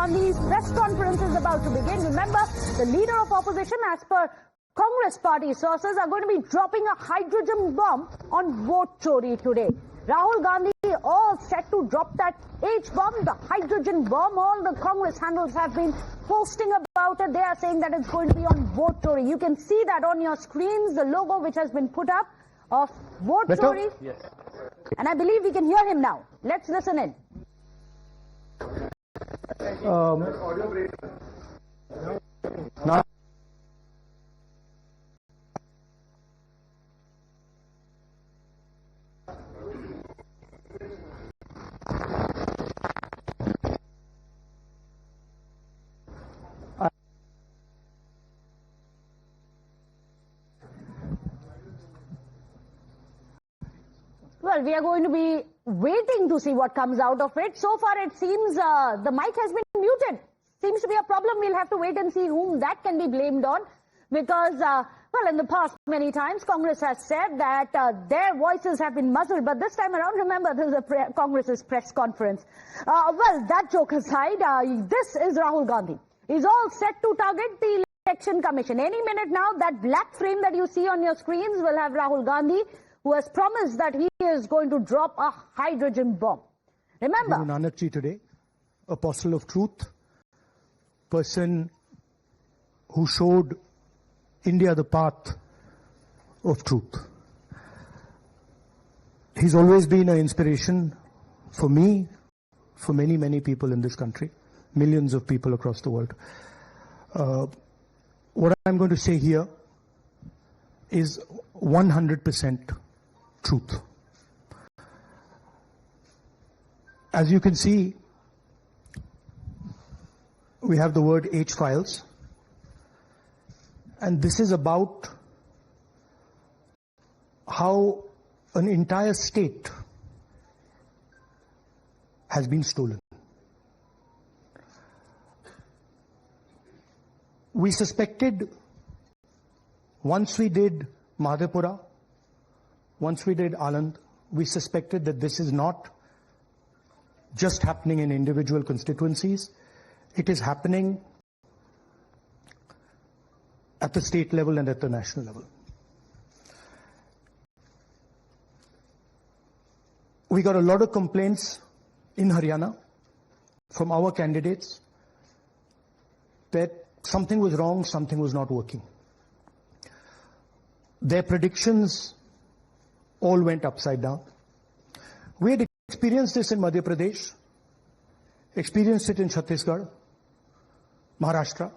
Gandhi's press conference is about to begin. Remember, the leader of opposition, as per Congress party sources, are going to be dropping a hydrogen bomb on Vote-Chori today. Rahul Gandhi all set to drop that H-bomb, the hydrogen bomb. All the Congress handles have been posting about it. They are saying that it's going to be on Vote-Chori. You can see that on your screens, the logo which has been put up of Vote-Chori. Yes. And I believe we can hear him now. Let's listen in. Now, well, we are going to be waiting to see what comes out of it. So far, it seems the mic has been muted. Seems to be a problem. We'll have to wait and see whom that can be blamed on. Because, well, in the past, many times, Congress has said that their voices have been muzzled. But this time around, remember, this is a Congress's press conference. Well, that joke aside, this is Rahul Gandhi. He's all set to target the Election Commission. Any minute now, that black frame that you see on your screens will have Rahul Gandhi, who has promised that he is going to drop a hydrogen bomb. Remember, Guru Nanak Ji today, apostle of truth, person who showed India the path of truth. He's always been an inspiration for me, for many, many people in this country, millions of people across the world. What I'm going to say here is 100% truth. As you can see, we have the word H files, and this is about how an entire state has been stolen. We suspected, once we did Madhepura, once we did Anand, we suspected that this is not just happening in individual constituencies. It is happening at the state level and at the national level. We got a lot of complaints in Haryana from our candidates that something was wrong, something was not working. Their predictions all went upside down. We had experienced this in Madhya Pradesh, experienced it in Chhattisgarh, Maharashtra,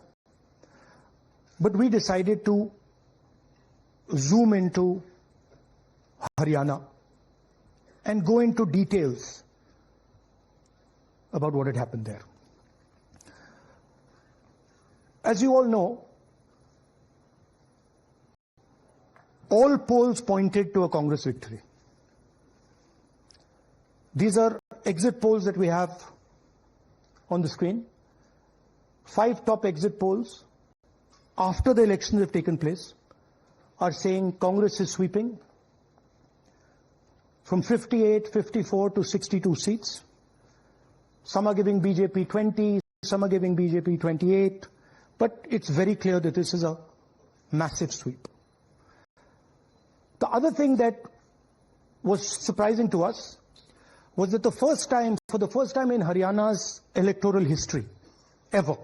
but we decided to zoom into Haryana and go into details about what had happened there. As you all know, all polls pointed to a Congress victory. These are exit polls that we have on the screen. 5 top exit polls after the elections have taken place are saying Congress is sweeping from 58, 54 to 62 seats. Some are giving BJP 20, some are giving BJP 28, but it's very clear that this is a massive sweep. The other thing that was surprising to us was that for the first time in Haryana's electoral history, ever,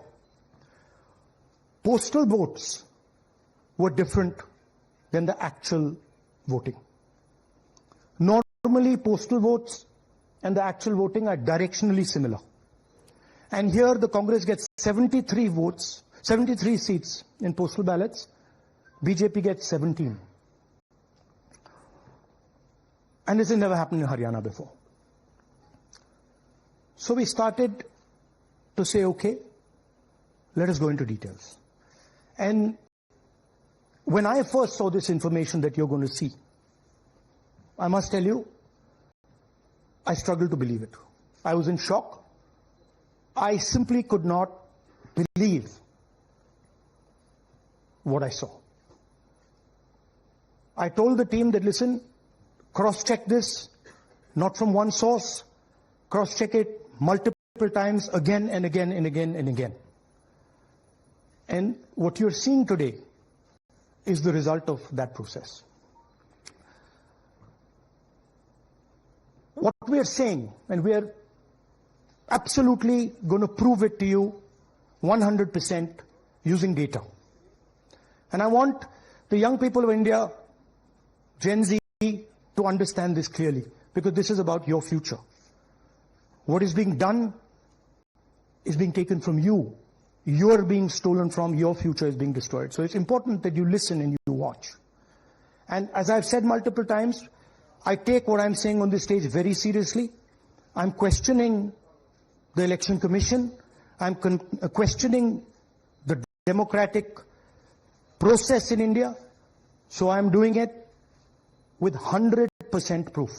postal votes were different than the actual voting. Normally, postal votes and the actual voting are directionally similar. And here the Congress gets 73 votes, 73 seats in postal ballots. BJP gets 17. And this has never happened in Haryana before. So we started to say, okay, let us go into details. And when I first saw this information that you're going to see, I must tell you, I struggled to believe it. I was in shock. I simply could not believe what I saw. I told the team that, listen, cross-check this, not from one source, cross-check it multiple times, again and again and again and again. And what you're seeing today is the result of that process. What we are saying, and we are absolutely going to prove it to you 100% using data. And I want the young people of India, Gen Z, to understand this clearly, because this is about your future. What is being done is being taken from you. You're being stolen from, your future is being destroyed. So it's important that you listen and you watch. And as I've said multiple times, I take what I'm saying on this stage very seriously. I'm questioning the Election Commission. I'm questioning the democratic process in India. So I'm doing it with 100% proof.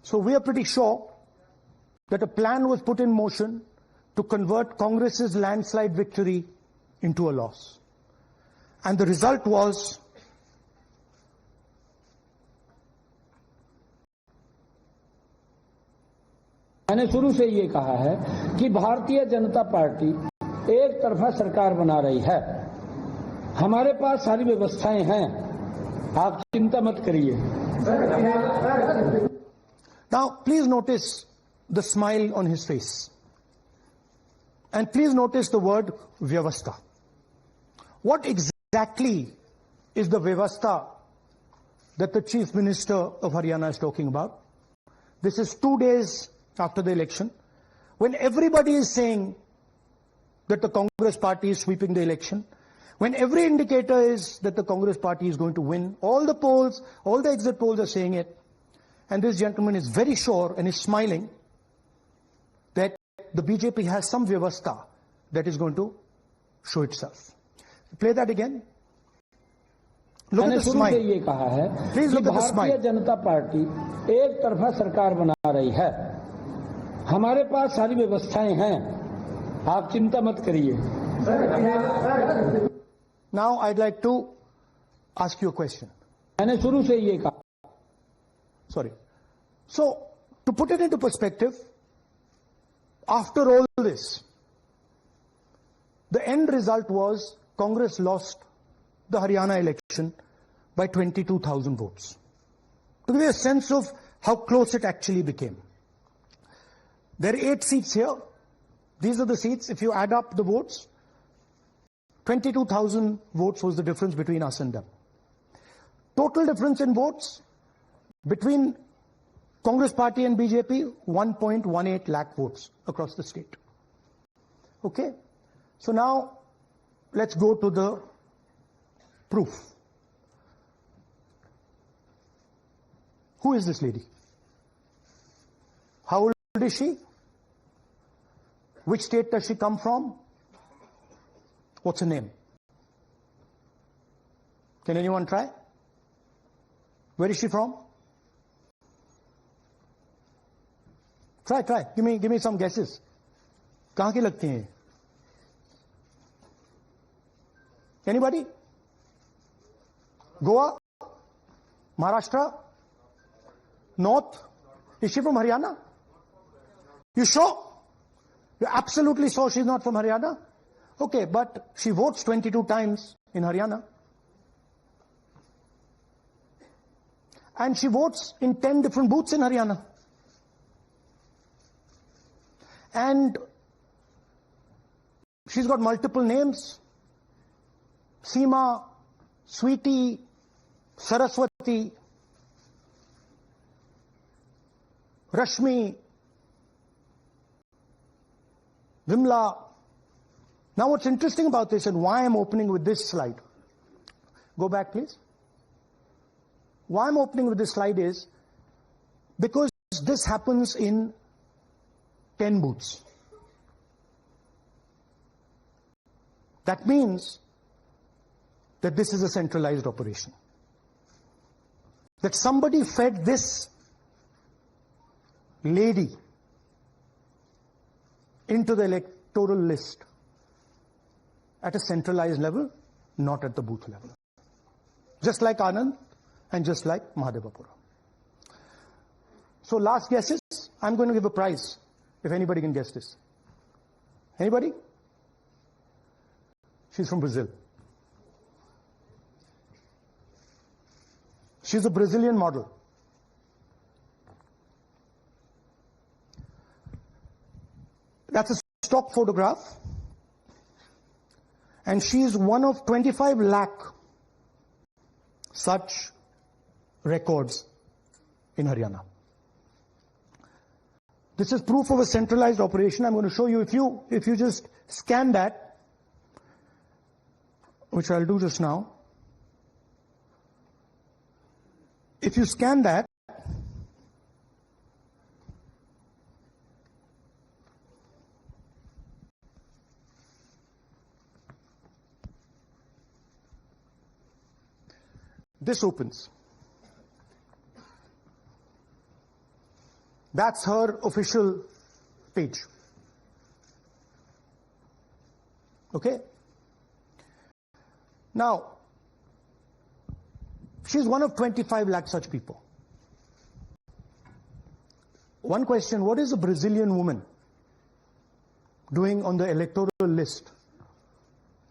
So we are pretty sure that a plan was put in motion to convert Congress's landslide victory into a loss. And the result was मैंने शुरू से ये कहा है कि Bharatiya Janata party एक तरफा सरकार बना रही है। हमारे पास सारी व्यवस्थाएं हैं, आप चिंता मत करिए। Now, please notice the smile on his face. And please notice the word vyavastha. What exactly is the vyavastha that the Chief Minister of Haryana is talking about? This is 2 days after the election, when everybody is saying that the Congress party is sweeping the election, when every indicator is that the Congress party is going to win, all the polls, all the exit polls are saying it, and this gentleman is very sure and is smiling that the BJP has some vyavastha that is going to show itself. Play that again. Look at the smile. ये कहा है Please look at the smile. Bharatiya Janata party एक तरफा सरकार बना रही है। हमारे पास सारी व्यवस्थाएं हैं, आप चिंता मत करिए। Now I'd like to ask you a question. मैंने शुरू से ये कहा। Sorry. So, to put it into perspective, after all this, the end result was Congress lost the Haryana election by 22,000 votes. To give you a sense of how close it actually became. There are 8 seats here. These are the seats. If you add up the votes, 22,000 votes was the difference between us and them. Total difference in votes between Congress party and BJP, 1.18 lakh votes across the state. Okay? So now, let's go to the proof. Who is this lady? How old is she? Which state does she come from? What's her name? Can anyone try? Where is she from? Try. Give me some guesses. कहाँ की लगती हैं? Anybody? Goa? Maharashtra? North? Is she from Haryana? You sure? You're absolutely sure she's not from Haryana? Okay, but she votes 22 times in Haryana. And she votes in 10 different booths in Haryana. And she's got multiple names. Seema, Sweetie, Saraswati, Rashmi, Vimla. Now what's interesting about this and why I'm opening with this slide. Go back, please. Why I'm opening with this slide is because this happens in 10 booths. That means that this is a centralized operation. That somebody fed this lady into the electoral list at a centralized level, not at the booth level. Just like Anand and just like Mahadevapura. So last guesses? I'm going to give a prize if anybody can guess this. Anybody? She's from Brazil. She's a Brazilian model. That's a stock photograph. And she is one of 25 lakh such records in Haryana. This is proof of a centralized operation. I'm going to show you, if you just scan that, which I'll do just now. If you scan that, this opens. That's her official page. Okay? Now, she's one of 25 lakh such people. One question, what is a Brazilian woman doing on the electoral list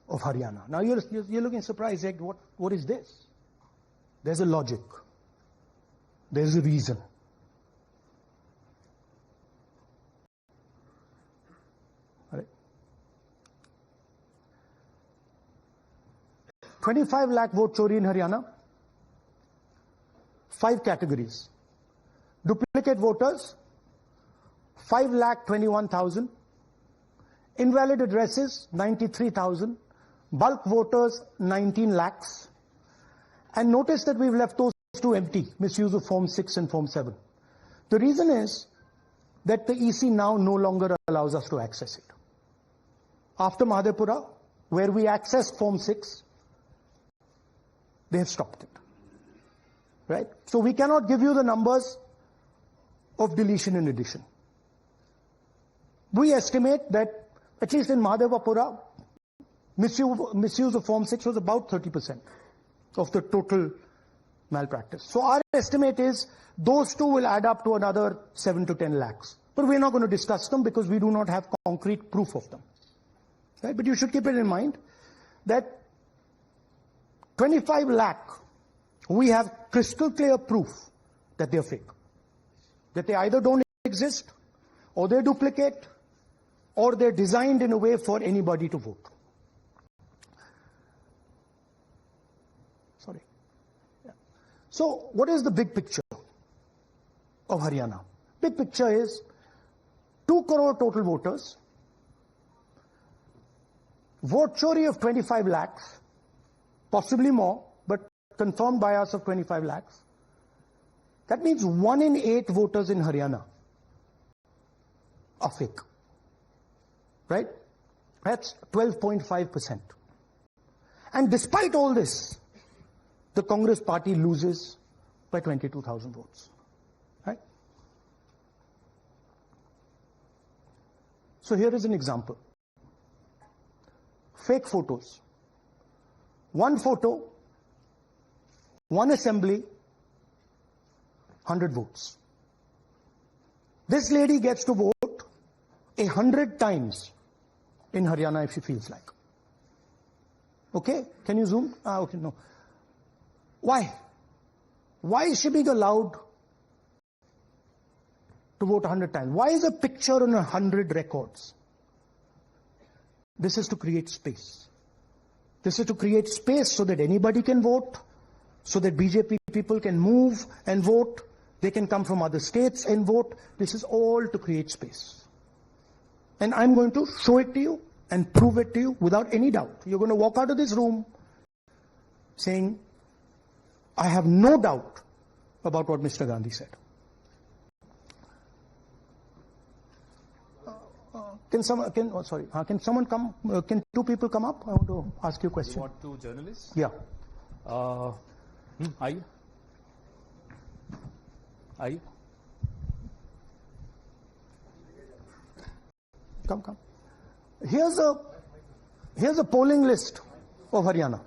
of Haryana? Now you're looking surprised, like, what is this? There's a logic. There's a reason. All right. 25 lakh Vote-Chori in Haryana. 5 categories. Duplicate voters, 5,21,000. Invalid addresses, 93,000. Bulk voters, 19 lakhs. And notice that we've left those two empty, misuse of Form 6 and Form 7. The reason is that the EC now no longer allows us to access it. After Madhepura, where we accessed Form 6, they have stopped it. Right? So we cannot give you the numbers of deletion and addition. We estimate that, at least in Madhepura, misuse of Form 6 was about 30% of the total malpractice. So our estimate is those two will add up to another 7 to 10 lakhs. But we're not going to discuss them because we do not have concrete proof of them. Right? But you should keep it in mind that 25 lakh, we have crystal clear proof that they're fake. That they either don't exist, or they're duplicate, or they're designed in a way for anybody to vote. Sorry. Yeah. So what is the big picture of Haryana? Big picture is 2 crore total voters, Vote-Chori of 25 lakhs, possibly more, but confirmed by us of 25 lakhs. That means 1 in 8 voters in Haryana are fake. Right? That's 12.5%. And despite all this, the Congress party loses by 22,000 votes. Right? So here is an example. Fake photos. 1 photo, 1 assembly, 100 votes. This lady gets to vote 100 times in Haryana if she feels like. Okay? Can you zoom? Okay, no. Why? Why is she being allowed to vote 100 times? Why is a picture on 100 records? This is to create space. This is to create space so that anybody can vote, so that BJP people can move and vote. They can come from other states and vote. This is all to create space. And I'm going to show it to you and prove it to you without any doubt. You're going to walk out of this room saying, I have no doubt about what Mr. Gandhi said. Can someone come? Can 2 people come up? I want to ask you a question. You want 2 journalists? Yeah. Are you? Come. Here's a polling list of Haryana.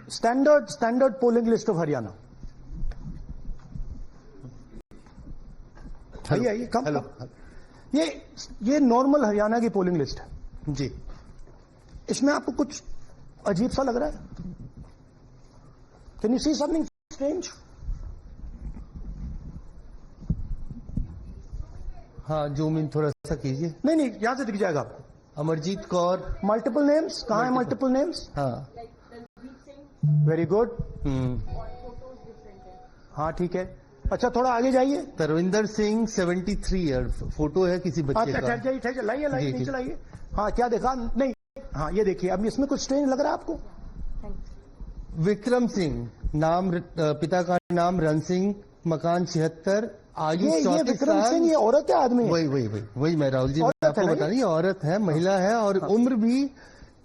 Standard polling list of Haryana. आइए आइए कम ये normal Haryana की polling list है जी। इसमें आपको कुछ अजीब सा लग रहा है? Can you see something strange? हाँ, जूम इन थोड़ा सा कीजिए। नहीं यहां से दिख जाएगा आपको। अमरजीत कौर। मल्टीपल नेम्स कहां है? मल्टीपल नेम्स, हाँ। Very good. हाँ ठीक है। अच्छा थोड़ा आगे जाइए। तरविंदर सिंह 73 ईयर, फोटो है किसी बच्चे का। ठहर जाइए लाइए जी, नीचे लाइए। हाँ क्या देखा? नहीं हाँ ये देखिए, अब इसमें कुछ स्ट्रेंज लग रहा है आपको? विक्रम सिंह, नाम पिता का नाम रन सिंह, मकान 76, आयु ये 34 विक्रम साल। सिंह ये औरत है आदमी है? वही मैं राहुल जी औरत आपको है ना बता रही, औरत है, महिला है, और उम्र भी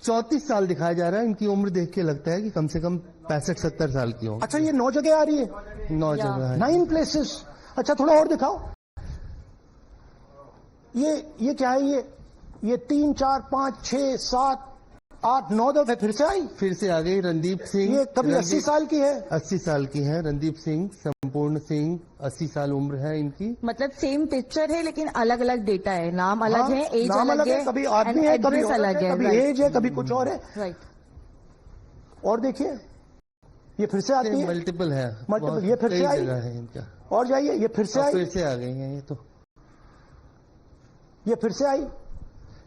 34 साल दिखाया जा रहा है। इनकी उम्र देख के लगता है कि कम से कम 65-70 साल की होगी। अच्छा ये 9 जगह आ रही है? 9 जगह है। 9 प्लेसेस। अच्छा थोड़ा और दिखाओ। ये क्या है? ये 3 4 5 6 7 8 9 दफे फिर से आ गई। रणदीप सिंह, ये कभी 80 साल की है? 80 साल की है रणदीप सिंह। संपूर्ण सिंह 80 साल उम्र है इनकी। मतलब सेम पिक्चर है लेकिन अलग अलग डेटा है, नाम अलग है, एज नाम अलग है, कभी आदमी है, कभी एड्रेस अलग है, कभी एज है, कभी कुछ और है। राइट। और देखिए ये फिर से आती है। मल्टीपल है, मल्टीपल। ये फिर से आई है इनका। और जाइए, ये फिर से आई। फिर से आ गई है ये तो। ये फिर से आई।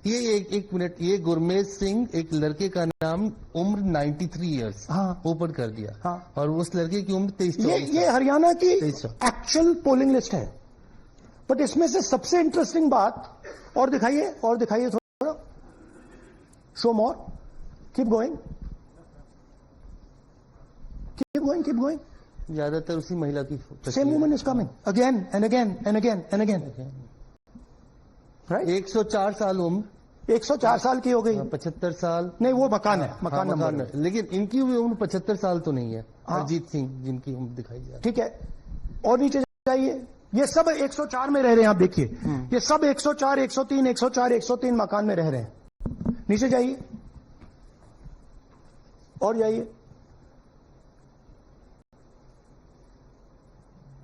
ये एक मिनट, ये गुरमेज सिंह, एक लड़के का नाम, उम्र 93 इयर्स, हाँ। ऊपर कर दिया। हाँ। और उस लड़के की उम्र 23। ये हरियाणा की 23। एक्चुअल पोलिंग लिस्ट है। बट इसमें से सबसे इंटरेस्टिंग बात, और दिखाइए थोड़ा, शो मोर, कीप गोइंग। ज्यादातर उसी महिला की same woman is coming again and again. Right. 104 साल उम्र। 104 साल की हो गई। 75 साल। नहीं वो मकान है, मकान नंबर है। लेकिन इनकी भी उम्र 75 साल तो नहीं है। हाँ। अरजीत सिंह जिनकी उम्र दिखाई जा रही है। ठीक है, और नीचे जाइए। ये सब 104 में रह रहे हैं, आप देखिए। ये सब 104 103 104 103 मकान में रह रहे हैं। नीचे जाइए और जाइए।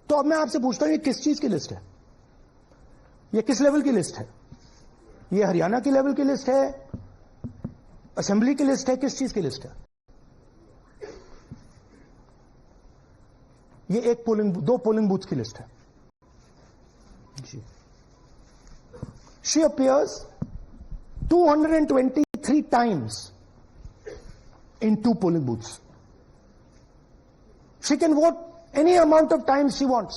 तो अब मैं आपसे पूछता हूं, ये किस चीज की लिस्ट है? ये किस लेवल की लिस्ट है? ये हरियाणा की लेवल की लिस्ट है, असेंबली की लिस्ट है, किस चीज की लिस्ट है? ये दो पोलिंग बूथ की लिस्ट है। She appears 223 times in 2 polling booths. She can vote any amount of times she wants.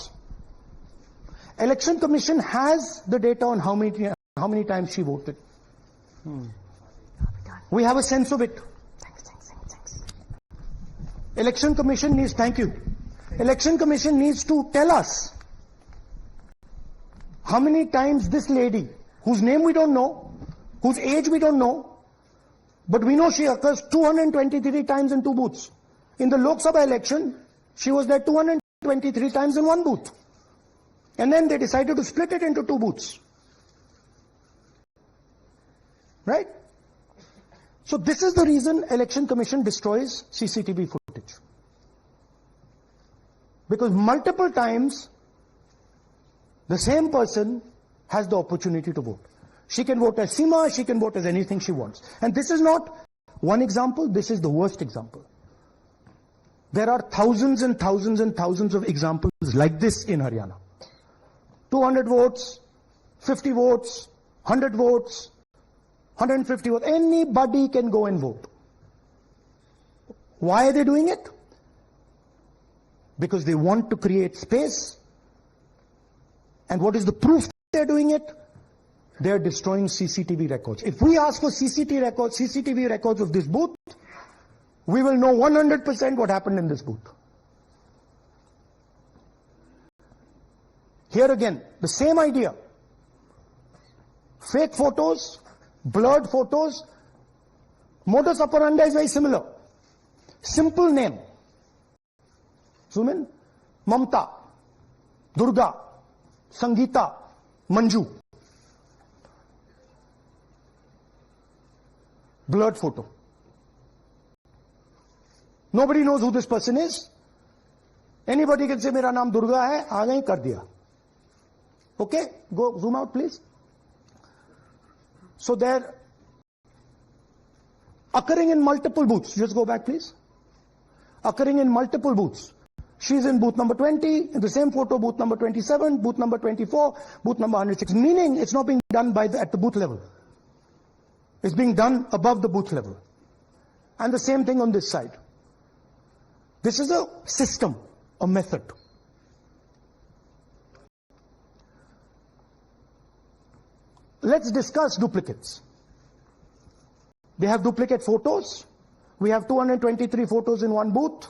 Election Commission has the data on how many times she voted. We have a sense of it. Election Commission needs, thank you. Election Commission needs to tell us how many times this lady, whose name we don't know, whose age we don't know, but we know she occurs 223 times in 2 booths. In the Lok Sabha election, she was there 223 times in 1 booth. And then they decided to split it into 2 booths. Right? So this is the reason Election Commission destroys CCTV footage. Because multiple times, the same person has the opportunity to vote. She can vote as Seema, she can vote as anything she wants. And this is not one example, this is the worst example. There are thousands and thousands and thousands of examples like this in Haryana. 200 votes, 50 votes, 100 votes, 150 votes. Anybody can go and vote. Why are they doing it? Because they want to create space. And what is the proof they're doing it? They're destroying CCTV records. If we ask for CCTV records of this booth, we will know 100% what happened in this booth. Here again, the same idea. Fake photos, blurred photos. Modus operandi is very similar. Simple name. Zoom in. Mamta, Durga, Sangeeta, Manju. Blurred photo. Nobody knows who this person is. Anybody can say, मेरा नाम दुर्गा है, आ गए, कर दिया. Okay, go zoom out, please. So they're occurring in multiple booths. Just go back, please. Occurring in multiple booths. She's in booth number 20, in the same photo, booth number 27, booth number 24, booth number 106. Meaning, it's not being done at the booth level. It's being done above the booth level. And the same thing on this side. This is a system, a method. Let's discuss duplicates. They have duplicate photos. We have 223 photos in one booth.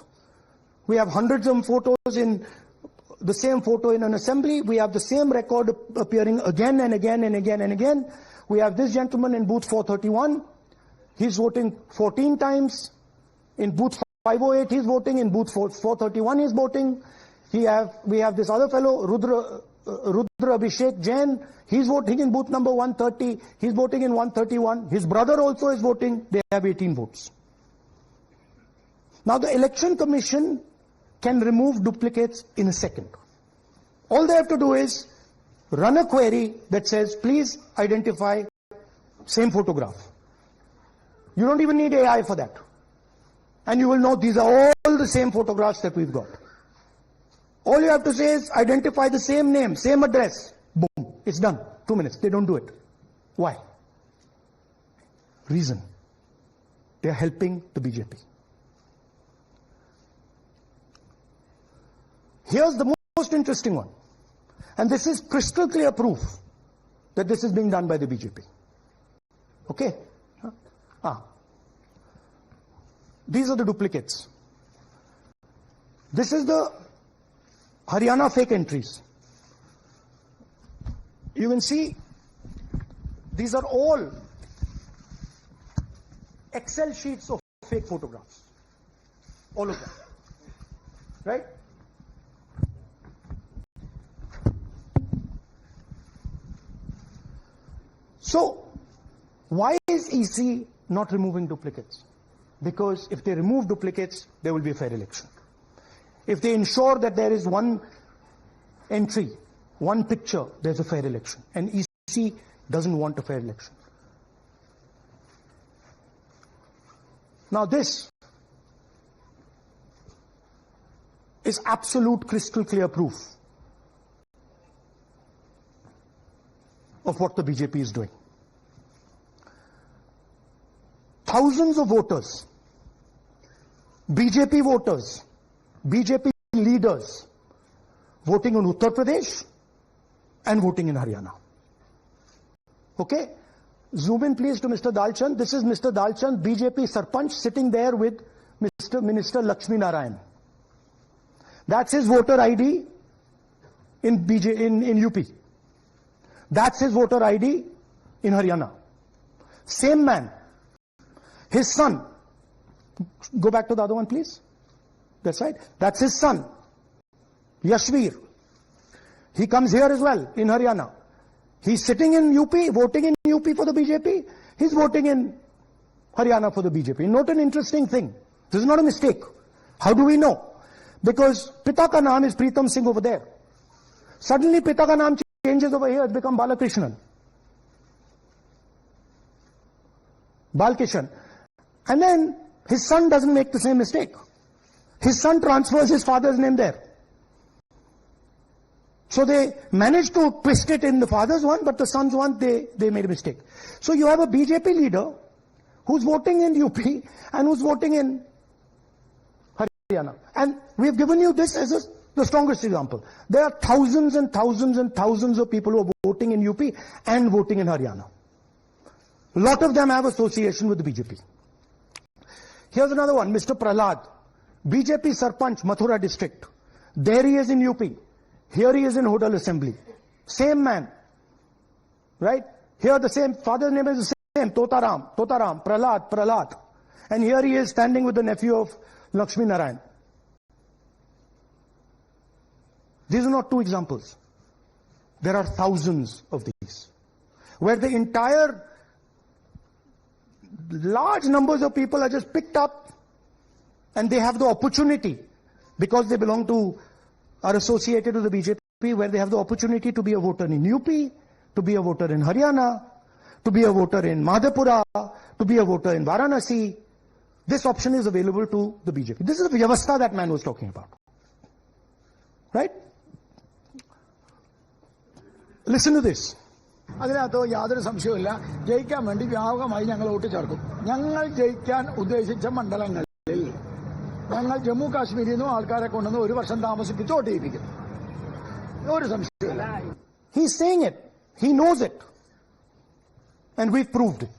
We have hundreds of photos in the same photo in an assembly. We have the same record appearing again and again and again and again. We have this gentleman in booth 431. He's voting 14 times. In booth 508, he's voting. In booth 431, he's voting. We have this other fellow, Rudra Abhishek Jain. He's voting in booth number 130. He's voting in 131. His brother also is voting. They have 18 votes. Now the Election Commission can remove duplicates in a second. All they have to do is run a query that says, please identify same photograph. You don't even need AI for that. And you will know these are all the same photographs that we've got. All you have to say is identify the same name, same address. Boom, it's done. 2 minutes. They don't do it. Why? Reason. They are helping the BJP. Here's the most interesting one. And this is crystal clear proof that this is being done by the BJP. Okay? These are the duplicates. This is the Haryana fake entries. You can see these are all Excel sheets of fake photographs. All of them. Right? So, why is EC not removing duplicates? Because if they remove duplicates, there will be a fair election. If they ensure that there is one entry, one picture, there's a fair election. And EC doesn't want a fair election. Now this is absolute crystal clear proof of what the BJP is doing. Thousands of voters, BJP voters, BJP leaders voting in Uttar Pradesh and voting in Haryana. Okay? Zoom in please to Mr. Dalchand. This is Mr. Dalchand, BJP Sarpanch, sitting there with Minister Lakshmi Narayan. That's his voter ID in UP. That's his voter ID in Haryana. Same man. His son. Go back to the other one, please. That's right. That's his son. Yashveer. He comes here as well, in Haryana. He's sitting in UP, voting in UP for the BJP. He's voting in Haryana for the BJP. Note an interesting thing. This is not a mistake. How do we know? Because Pita ka naam is Pritam Singh over there. Suddenly Pita ka naam changes over here, it's become Balakrishnan. Balkishan. And then his son doesn't make the same mistake. His son transfers his father's name there. So they managed to twist it in the father's one, but the son's one, they made a mistake. So you have a BJP leader who's voting in UP and who's voting in Haryana. And we've given you this as the strongest example. There are thousands and thousands and thousands of people who are voting in UP and voting in Haryana. A lot of them have association with the BJP. Here's another one, Mr. Prahlad, BJP Sarpanch, Mathura district. There he is in UP. Here he is in Hodal Assembly. Same man. Right? Here the same, father's name is the same, Totaram, Prahlad. And here he is standing with the nephew of Lakshmi Narayan. These are not two examples. There are thousands of these. Where the entire large numbers of people are just picked up and they have the opportunity, because they belong to, are associated with the BJP, where they have the opportunity to be a voter in UP, to be a voter in Haryana, to be a voter in Madhepura, to be a voter in Varanasi. This option is available to the BJP. This is the vyavastha that man was talking about. Right? Listen to this. അതിനകത്ത് യാതൊരു സംശയവുമില്ല. ജയിക്കാൻ വേണ്ടി വ്യാപകമായി ഞങ്ങൾ vote ചേർക്കും. ഞങ്ങൾ ജയിക്കാൻ ഉദ്ദേശിച്ച മണ്ഡലങ്ങളിൽ ഞങ്ങൾ ജമ്മു കാശ്മീരിൽ നിന്നും ആൾക്കാരെ കൊണ്ടുവന്ന് ഒരു വർഷം താമസിപ്പിച്ച് വോട്ട് ചെയ്യിപ്പിക്കും. ഒരു സംശയവുമില്ല. He's saying it. He knows it. And we've proved it.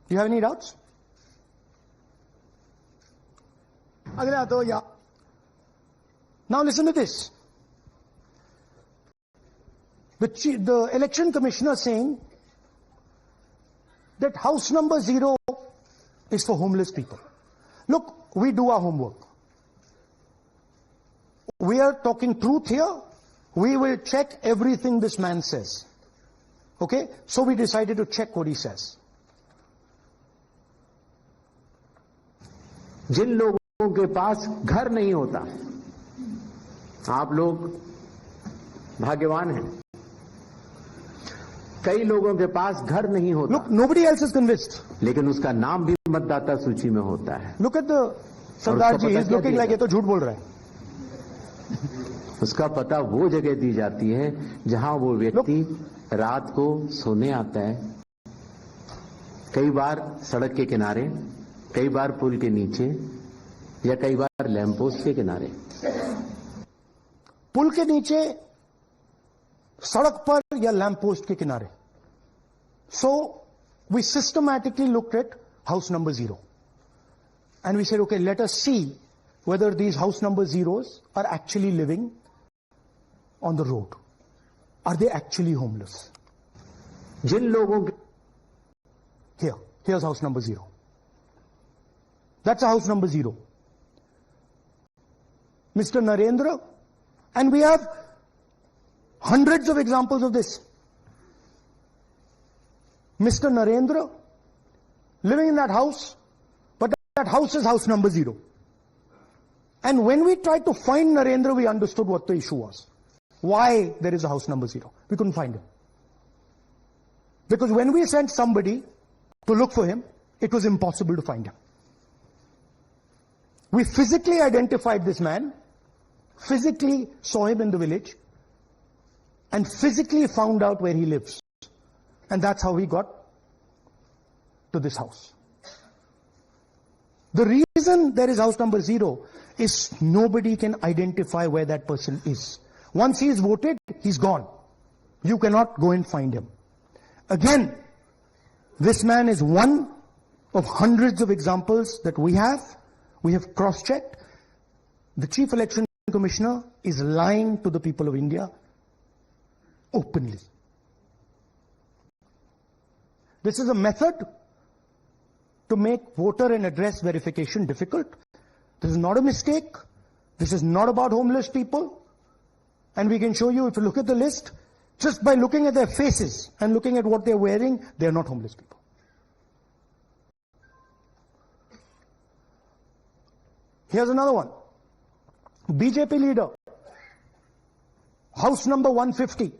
Do you have any doubts? അതിനകത്ത് Now listen to this. The election commissioner saying that house number 0 is for homeless people. Look, we do our homework. We are talking truth here. We will check everything this man says. Okay? So we decided to check what he says. जिन लोगों के पास घर नहीं होता, आप लोग भाग्यवान हैं. कई लोगों के पास घर नहीं होता. Look, nobody else is convinced. लेकिन उसका नाम भी मतदाता सूची में होता है. Look at the Sardarji. He's looking like ये तो झूठ बोल रहा है. उसका पता वो जगह दी जाती है जहां वो व्यक्ति रात को सोने आता है. कई बार सड़क के किनारे, कई बार पुल के नीचे, या कई बार लैंप पोस्ट के किनारे. पुल के नीचे, सड़क पर या लैंप पोस्ट के किनारे. So we systematically looked at house number 0. And we said, okay, let us see whether these house number 0s are actually living on the road. Are they actually homeless? जिन लोगों के Here's house number 0. That's a house number 0. Mr. Narendra, and we have hundreds of examples of this. Mr. Narendra living in that house, but that house is house number 0. And when we tried to find Narendra, we understood what the issue was. Why there is a house number 0. We couldn't find him. Because when we sent somebody to look for him, it was impossible to find him. We physically identified this man, physically saw him in the village, and physically found out where he lives. And that's how we got to this house. The reason there is house number 0 is nobody can identify where that person is. Once he is voted, he's gone. You cannot go and find him. Again, this man is one of hundreds of examples that we have. We have cross-checked. The Chief Election Commissioner is lying to the people of India openly. This is a method to make voter and address verification difficult. This is not a mistake. This is not about homeless people. And we can show you, if you look at the list, just by looking at their faces and looking at what they're wearing, they're not homeless people. Here's another one. BJP leader, house number 150.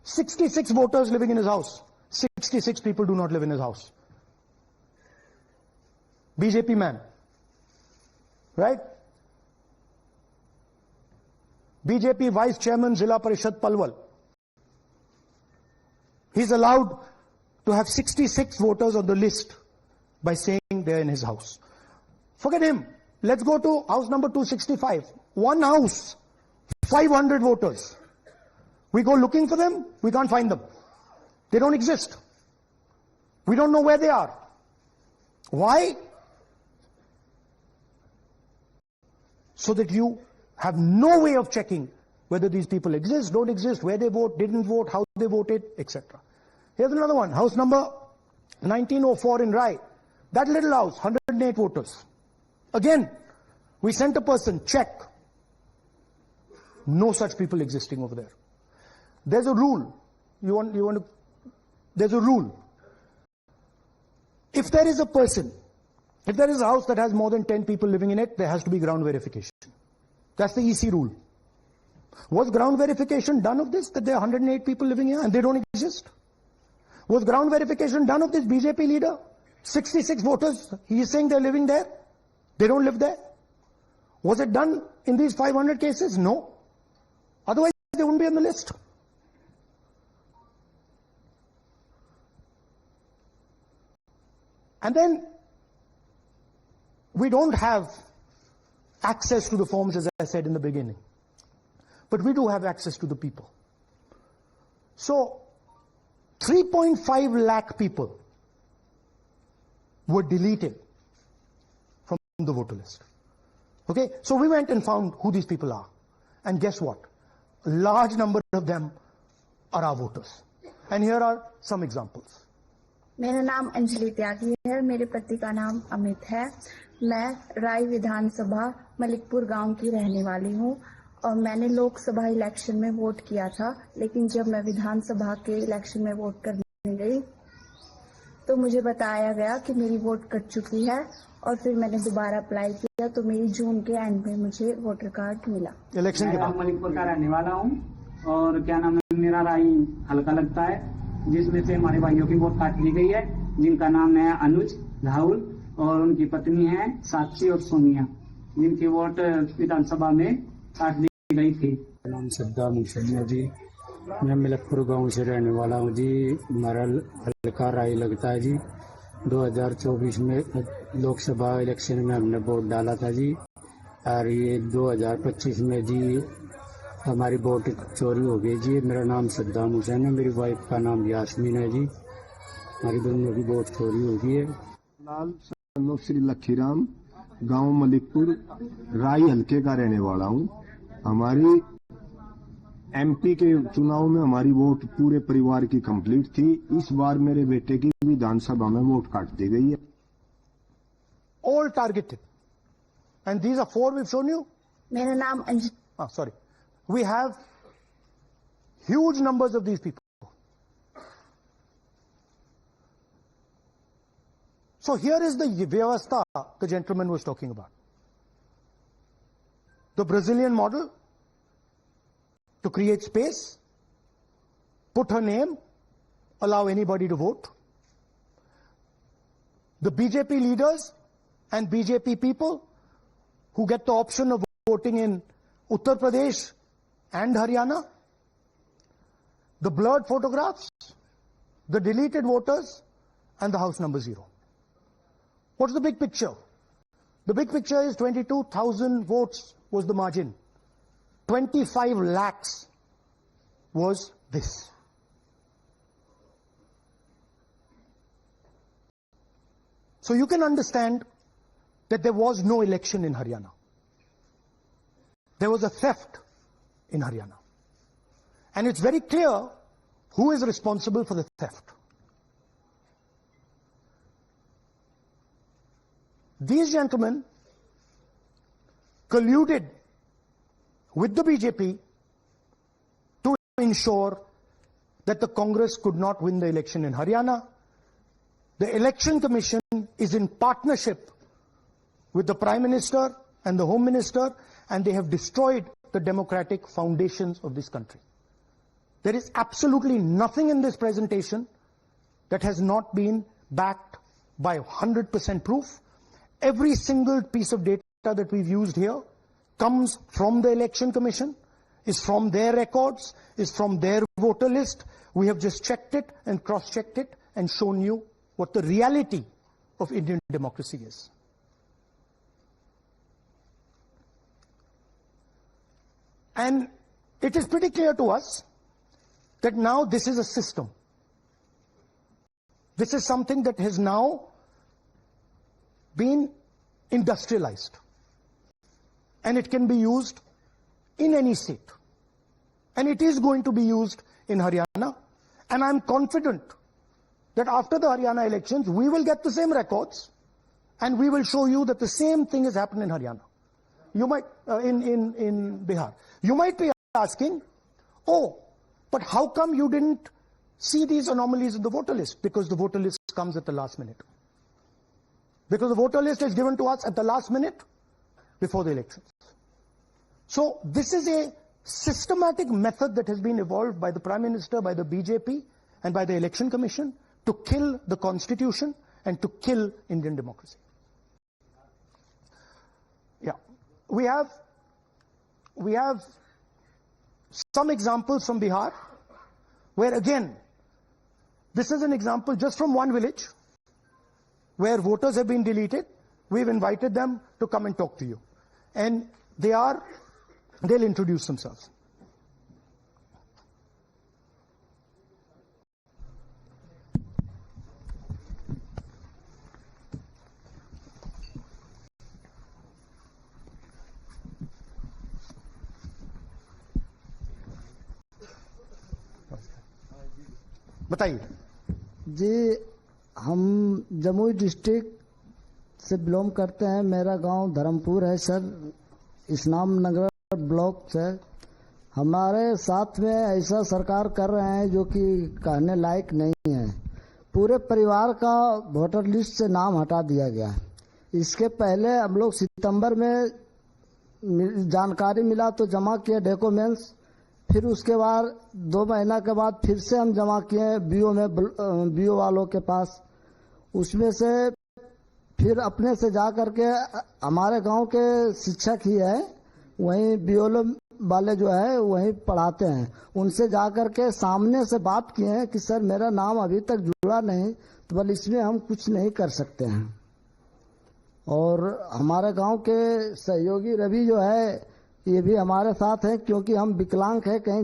66 voters living in his house. 66 people do not live in his house. BJP man. Right? BJP Vice Chairman Zilla Parishad Palwal. He's allowed to have 66 voters on the list by saying they're in his house. Forget him. Let's go to house number 265. One house, 500 voters. We go looking for them, we can't find them. They don't exist. We don't know where they are. Why? So that you have no way of checking whether these people exist, don't exist, where they vote, didn't vote, how they voted, etc. Here's another one. House number 1904 in Rai. That little house, 108 voters. Again, we sent a person, check. No such people existing over there. There's a rule. There's a rule. If there is a person, if there is a house that has more than 10 people living in it, there has to be ground verification. That's the EC rule. Was ground verification done of this, that there are 108 people living here and they don't exist? Was ground verification done of this BJP leader? 66 voters, he is saying they're living there. They don't live there. Was it done in these 500 cases? No. Otherwise, they wouldn't be on the list. And then, we don't have access to the forms, as I said in the beginning. But we do have access to the people. So, 3.5 lakh people were deleted from the voter list. Okay, so we went and found who these people are. And guess what? A large number of them are our voters. And here are some examples. मेरा नाम अंजलि त्यागी है, मेरे पति का नाम अमित है। मैं राय विधानसभा मलिकपुर गांव की रहने वाली हूं और मैंने लोकसभा इलेक्शन में वोट किया था, लेकिन जब मैं विधानसभा के इलेक्शन में वोट करने गई तो मुझे बताया गया कि मेरी वोट कट चुकी है और फिर मैंने दोबारा अप्लाई किया तो मेरी जून के एंड में मुझे वोटर कार्ड मिला। इलेक्शन के बाद मलिकपुर का रहने वाला हूं और क्या नाम है, मेरा राय हल्का लगता है, जिसमें से हमारे भाइयों की वोट काट ली गई है, जिनका नाम है अनुज, राहुल और उनकी पत्नी है साक्षी और सोनिया, जिनकी वोट विधानसभा में काट दी गई थी। नाम सद्दाम हुसैन जी, मैं मलिकपुर गांव से रहने वाला हूं जी। हमारा हल्का राय लगता है जी। 2024 में लोकसभा इलेक्शन में हमने वोट डाला था जी, और ये 2025 में जी हमारी वोट चोरी हो गई जी। मेरा नाम सद्दाम हुसैन है, मेरी वाइफ का नाम यास्मीन है जी। हमारी दोनों की वोट चोरी हो गई है। लाल सन्नो श्री लखीराम, गांव मलिकपुर, राय हल्के का रहने वाला हूं। हमारी एमपी के चुनाव में हमारी वोट पूरे परिवार की कंप्लीट थी। इस बार मेरे बेटे की विधानसभा में वोट काट दी गई है। All targeted. And these are 4 we've shown you. मेरा नाम Sorry. We have huge numbers of these people. So here is the vyavastha the gentleman was talking about. The Brazilian model, to create space, put her name, allow anybody to vote. The BJP leaders and BJP people who get the option of voting in Uttar Pradesh and Haryana, the blurred photographs, the deleted voters, and the house number 0. What's the big picture? The big picture is 22,000 votes was the margin. 25 lakhs was this. So you can understand that there was no election in Haryana. There was a theft in Haryana. And it's very clear who is responsible for the theft. These gentlemen colluded with the BJP to ensure that the Congress could not win the election in Haryana. The Election Commission is in partnership with the Prime Minister and the Home Minister, and they have destroyed the democratic foundations of this country. There is absolutely nothing in this presentation that has not been backed by 100% proof. Every single piece of data that we've used here comes from the Election Commission, is from their records, is from their voter list. We have just checked it and cross-checked it and shown you what the reality of Indian democracy is. And it is pretty clear to us that now this is a system. This is something that has now been industrialized. And it can be used in any state. And it is going to be used in Haryana. And I'm confident that after the Haryana elections, we will get the same records and we will show you that the same thing has happened in Haryana. You might, in Bihar. You might be asking, oh, but how come you didn't see these anomalies in the voter list? Because the voter list comes at the last minute. Because the voter list is given to us at the last minute before the elections. So this is a systematic method that has been evolved by the Prime Minister, by the BJP, and by the Election Commission to kill the Constitution and to kill Indian democracy. Yeah, we have some examples from Bihar, where again, this is an example just from one village, where voters have been deleted. We've invited them to come and talk to you. And they'll introduce themselves. बताइए जी, हम Jamui district से belong करते हैं। मेरा गांव धर्मपुर है sir, इस्लाम नगर block से। हमारे साथ में ऐसा सरकार कर रहे हैं जो कि कहने लायक नहीं है। पूरे परिवार का वोटर लिस्ट से नाम हटा दिया गया। इसके पहले हम लोग सितंबर में जानकारी मिला तो जमा किए डॉक्यूमेंट्स, फिर उसके बाद 2 महीना के बाद फिर से हम जमा किए बीओ वालों के पास। उसमें से फिर अपने से जा करके हमारे गांव के शिक्षक ही है, वहीं बीओ वाले जो है वहीं पढ़ाते हैं, उनसे जा करके सामने से बात किए हैं कि सर मेरा नाम अभी तक जुड़ा नहीं, तो बोले इसमें हम कुछ नहीं कर सकते हैं। और हमारे गांव के सहयोगी रवि जो है ये भी हमारे साथ है, क्योंकि हम विकलांग है, कहीं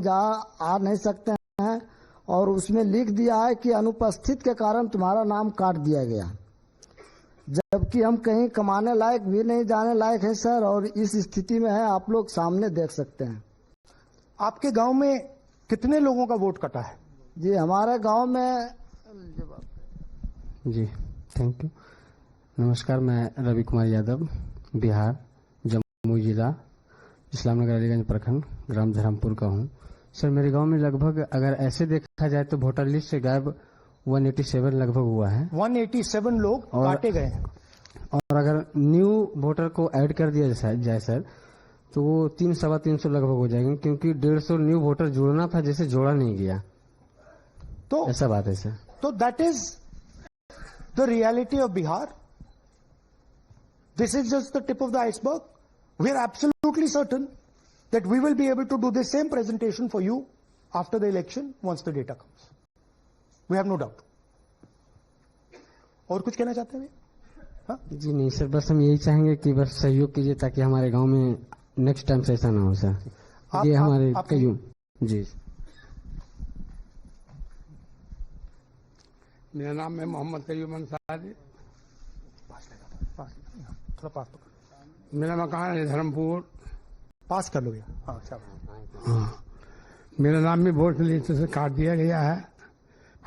आ नहीं सकते हैं। और उसमें लिख दिया है कि अनुपस्थित के कारण तुम्हारा नाम काट दिया गया, जबकि हम कहीं कमाने लायक भी नहीं जाने लायक है सर। और इस स्थिति में है, आप लोग सामने देख सकते हैं। आपके गांव में कितने लोगों का वोट कटा है? जी हमारे गांव में जी थैंक यू। नमस्कार, मैं रवि कुमार यादव, बिहार, जमुई जिला, इस्लामनगर अलीगंज प्रखंड, ग्राम धर्मपुर का हूँ। सर मेरे गांव में लगभग अगर ऐसे देखा जाए तो वोटर लिस्ट से गायब 187 लगभग हुआ है। 187 लोग काटे गए हैं। और अगर न्यू वोटर को ऐड कर दिया जाए सर तो वो 300-350 लगभग हो जाएंगे, क्योंकि 150 न्यू वोटर जोड़ना था जिसे जोड़ा नहीं गया। तो ऐसा बात है सर। तो that is the reality of Bihar. This is just the tip of the iceberg. We are absolutely certain that we will be able to do the same presentation for you after the election once the data comes. We have no doubt. और कुछ कहना चाहते हैं? हाँ? जी नहीं sir, बस हम यही चाहेंगे कि बस सहयोग कीजिए ताकि हमारे गांव में नेक्स्ट टाइम से ऐसा ना हो सर। ये हमारे कई जी। मेरा नाम है मोहम्मद कयूम अंसारी। थोड़ा पास तो मेरा मकान है धर्मपुर। पास कर लो भैया। हाँ, हाँ, मेरा नाम भी वोट लिस्ट से काट दिया गया है।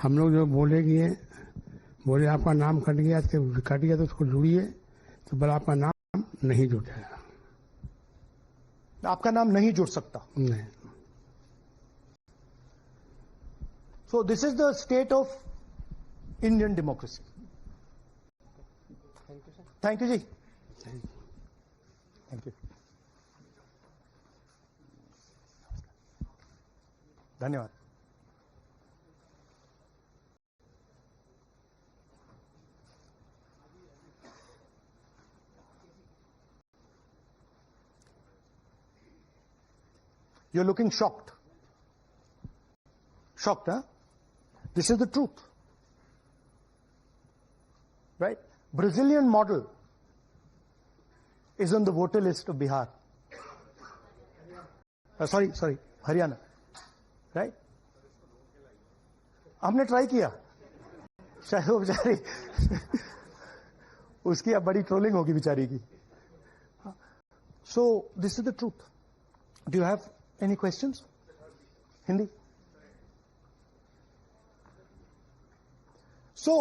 हम लोग जो बोले आपका नाम कट गया तो उसको जुड़िए, तो बोला आपका नाम नहीं जुड़ेगा। आपका नाम नहीं जुड़ सकता? नहीं। So this is the state of Indian democracy. Thank you जी। थैंक यू, धन्यवाद। You're looking shocked. Shocked, huh? This is the truth. Right? Brazilian model is on the voter list of Bihar. Sorry, Haryana. Right? हमने try किया, शायद वो बेचारी उसकी अब बड़ी ट्रोलिंग होगी बेचारी की। So this is the truth. Do you have any questions? Hindi? So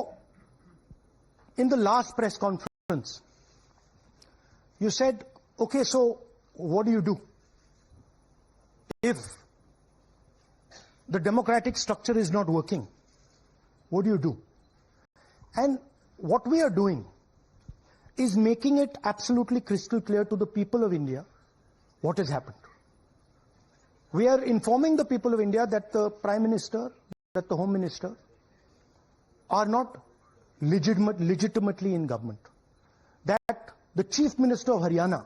in the last press conference you said, okay, so what do you do if the democratic structure is not working? What do you do? And what we are doing is making it absolutely crystal clear to the people of India what has happened. We are informing the people of India that the Prime Minister, that the Home Minister are not legitimately in government. That the Chief Minister of Haryana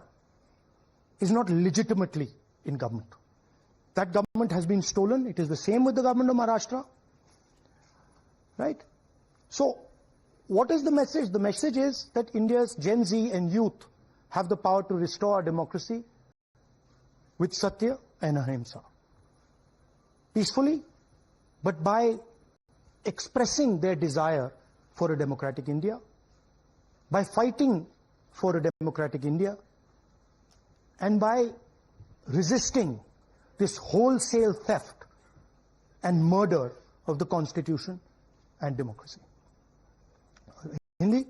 is not legitimately in government. That government has been stolen. It is the same with the government of Maharashtra. Right? So, what is the message? The message is that India's Gen Z and youth have the power to restore our democracy with Satya and Ahimsa. Peacefully, but by expressing their desire for a democratic India, by fighting for a democratic India, and by resisting this wholesale theft and murder of the Constitution and democracy. Hindi?